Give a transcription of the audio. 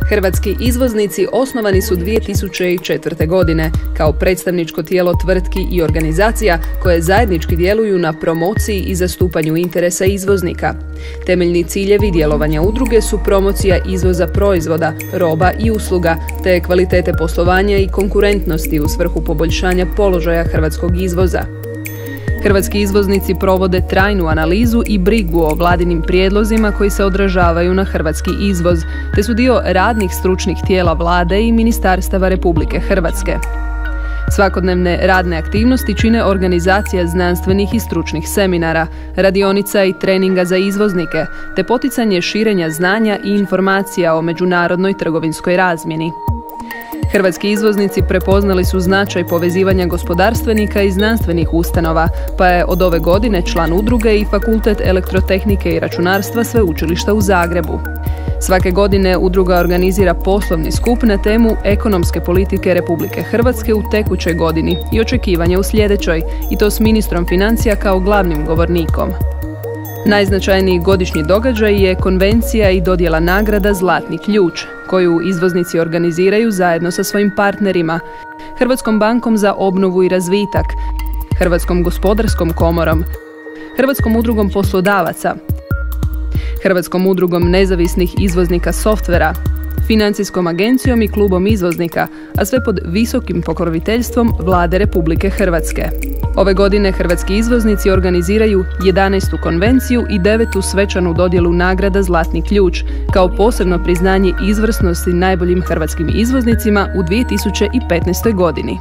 Hrvatski izvoznici osnovani su 2004. godine kao predstavničko tijelo tvrtki i organizacija koje zajednički djeluju na promociji i zastupanju interesa izvoznika. Temeljni ciljevi djelovanja udruge su promocija izvoza proizvoda, roba i usluga, te kvalitete poslovanja i konkurentnosti u svrhu poboljšanja položaja hrvatskog izvoza. Hrvatski izvoznici provode trajnu analizu i brigu o vladinim prijedlozima koji se odražavaju na hrvatski izvoz, te su dio radnih stručnih tijela vlade i ministarstava Republike Hrvatske. Svakodnevne radne aktivnosti čine organizacija znanstvenih i stručnih seminara, radionica i treninga za izvoznike, te poticanje širenja znanja i informacija o međunarodnoj trgovinskoj razmjeni. Hrvatski izvoznici prepoznali su značaj povezivanja gospodarstvenika i znanstvenih ustanova, pa je od ove godine član udruge i Fakultet elektrotehnike i računarstva Sveučilišta u Zagrebu. Svake godine udruga organizira poslovni skup na temu ekonomske politike Republike Hrvatske u tekućoj godini i očekivanja u sljedećoj, i to s ministrom financija kao glavnim govornikom. Najznačajniji godišnji događaj je konvencija i dodjela nagrada Zlatni ključ, koju izvoznici organiziraju zajedno sa svojim partnerima, Hrvatskom bankom za obnovu i razvitak, Hrvatskom gospodarskom komorom, Hrvatskom udrugom poslodavaca, Hrvatskom udrugom nezavisnih izvoznika softvera, Financijskom agencijom i klubom izvoznika, a sve pod visokim pokroviteljstvom Vlade Republike Hrvatske. Ove godine hrvatski izvoznici organiziraju 11. konvenciju i 9. svečanu dodjelu nagrada Zlatni ključ, kao posebno priznanje izvrsnosti najboljim hrvatskim izvoznicima u 2015. godini.